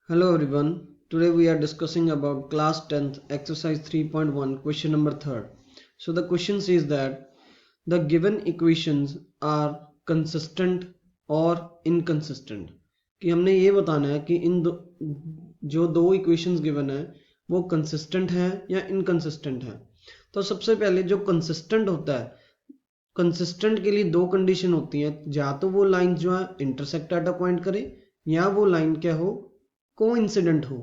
Hello everyone. Today we are discussing about class 10th exercise 3.1 question number 3rd. So the question says that the given equations are consistent or inconsistent. कि हमने ये बताना है कि जो दो equations given है वो consistent है या inconsistent है. तो सबसे पहले जो consistent होता है, कंसिस्टेंट के लिए दो कंडीशन होती हैं, या तो वो लाइन जो है इंटरसेक्ट एट अ पॉइंट करे या वो लाइन क्या हो, कोइंसिडेंट हो.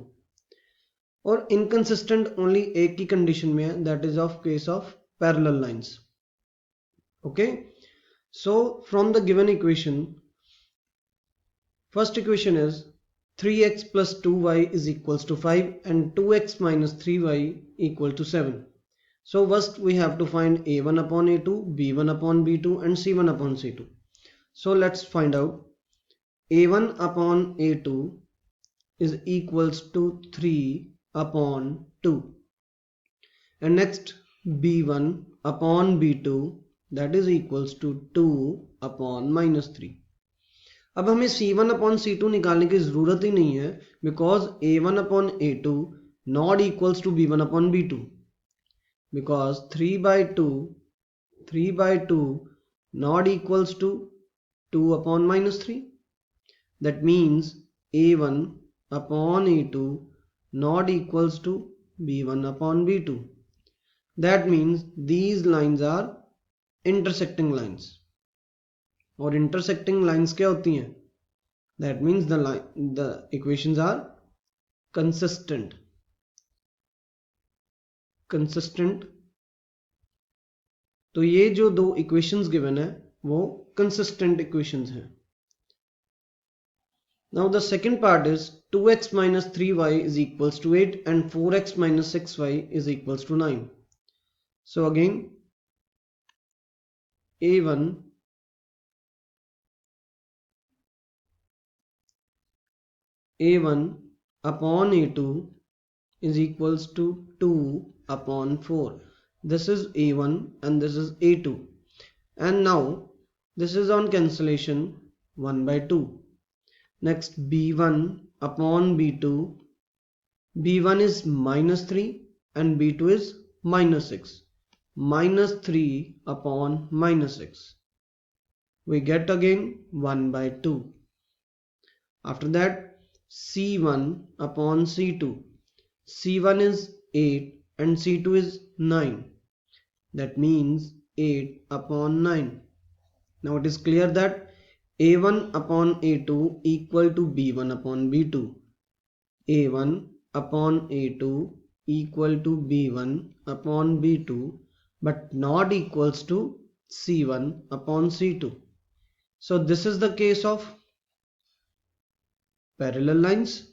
और इनकंसिस्टेंट ओनली एक ही कंडीशन में है, that is of case of parallel lines. Okay, so from the given equation, first equation is 3x plus 2y is equals to 5 and 2x minus 3y equal to 7. So first we have to find a1 upon a2, b1 upon b2 and c1 upon c2. So let's find out. a1 upon a2 is equals to 3 upon 2, and next b1 upon b2 that is equals to 2 upon minus 3. अब हमें c1 upon c2 निकालने की ज़रूरत ही नहीं है, because a1 upon a2 not equals to b1 upon b2, because 3 by 2 not equals to 2 upon minus 3. That means a1 upon a2 not equals to b1 upon b2. That means these lines are intersecting lines. और intersecting lines क्या होती हैं? That means the equations are consistent. तो ये जो दो equations given है वो consistent equations हैं. Now the second part is 2x minus 3y is equals to 8 and 4x minus 6y is equals to 9. So again a1 upon a2 is equals to 2 upon 4. This is a1 and this is a2, and now this is on cancellation 1 by 2. Next b1 upon b2, b1 is minus 3 and b2 is minus 6. Minus 3 upon minus 6, we get again 1 by 2. After that c1 upon c2, c1 is 8 and c2 is 9. That means 8 upon 9. Now it is clear that a1 upon a2 equal to b1 upon b2. a1 upon a2 equal to b1 upon b2, but not equals to c1 upon c2. So this is the case of parallel lines.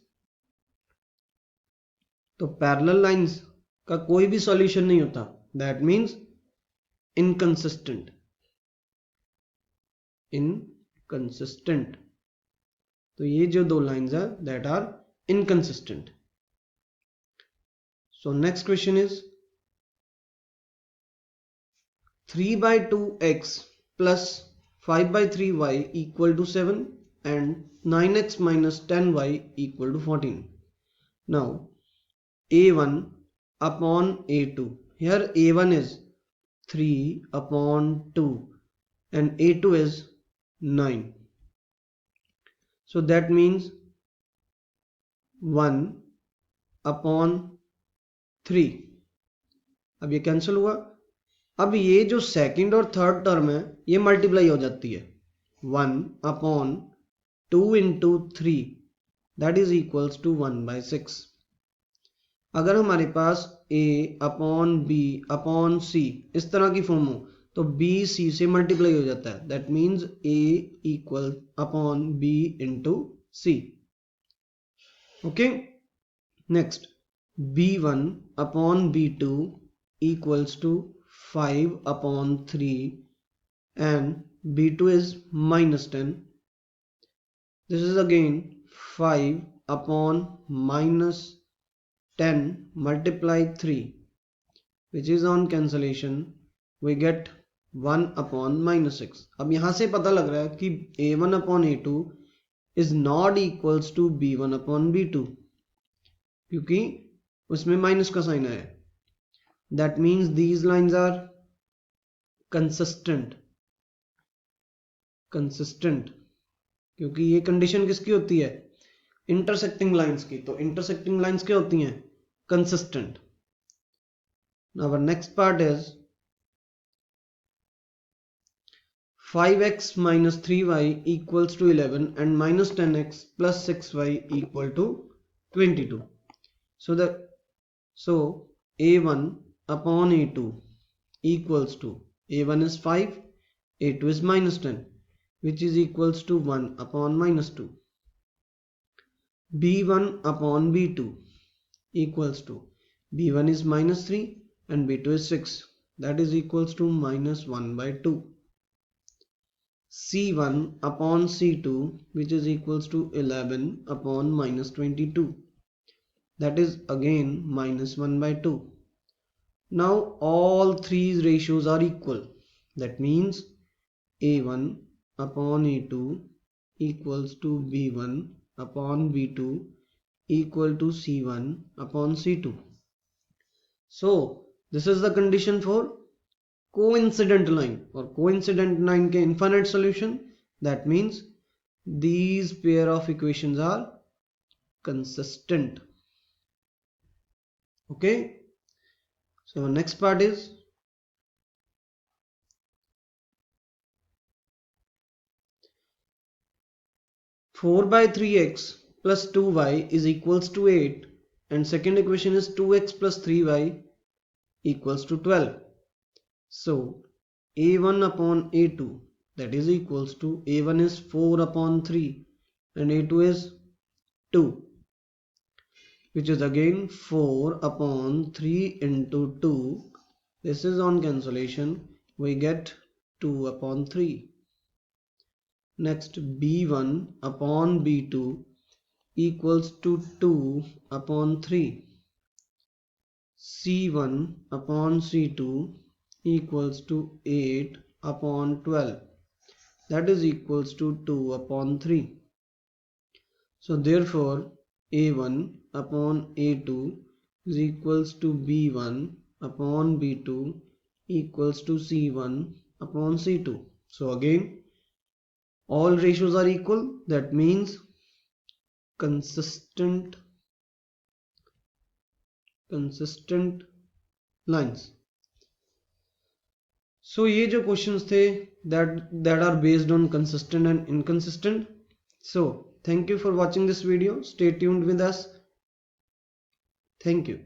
तो parallel lines का कोई भी solution नहीं होता, that means inconsistent. तो ये जो दो lines है that are inconsistent. So next question is 3 by 2x plus 5 by 3y equal to 7 and 9x minus 10y equal to 14. Now a1 upon a2, here a1 is 3 upon 2 and a2 is 9. So that means 1 upon 3. अब ये cancel हुआ. अब ये जो second और third term है ये multiply हो जाती है. 1 upon 2 into 3 that is equals to 1 by 6. अगर हमारे पास a upon b upon c इस तरह की फॉर्म हो तो b c से मल्टीप्लाई हो जाता है. That means a equal upon b into c. Okay, next b1 upon b2 equals to 5 upon 3 and b2 is minus 10. This is again 5 upon minus 10 multiply 3, which is on cancellation we get 1 upon minus 6. अब यहाँ से पता लग रहा है कि a1 upon a2 is not equals to b1 upon b2, क्योंकि उसमें माइनस का साइन है. That means these lines are consistent. क्योंकि ये कंडीशन किसकी होती है? इंटरसेक्टिंग लाइंस की. तो इंटरसेक्टिंग लाइंस क्या होती हैं? Consistent. Now our next part is 5x minus 3y equals to 11 and minus 10x plus 6y equal to 22. So a1 upon a2 equals to, a1 is 5, a2 is minus 10, which is equals to 1 upon minus 2. b1 upon b2 equals to, b1 is minus 3 and b2 is 6, that is equals to minus 1 by 2. c1 upon c2, which is equals to 11 upon minus 22, that is again minus 1 by 2. Now all three ratios are equal. That means a1 upon a2 equals to b1 upon b2 equal to c1 upon c2. So this is the condition for coincident line or coincident line के infinite solution. That means these pair of equations are consistent. Okay, so next part is four by 3x plus 2y is equals to 8, and second equation is 2x plus 3y equals to 12. So a1 upon a2, that is equals to, a1 is 4 upon 3 and a2 is 2, which is again 4 upon 3 into 2. This is on cancellation, we get 2 upon 3. Next, b1 upon b2 equals to 2 upon 3. c1 upon c2 equals to 8 upon 12, that is equals to 2 upon 3. So therefore a1 upon a2 is equals to b1 upon b2 equals to c1 upon c2. So again all ratios are equal. That means consistent lines. So ये जो questions थे that are based on consistent and inconsistent. So thank you for watching this video. Stay tuned with us. Thank you.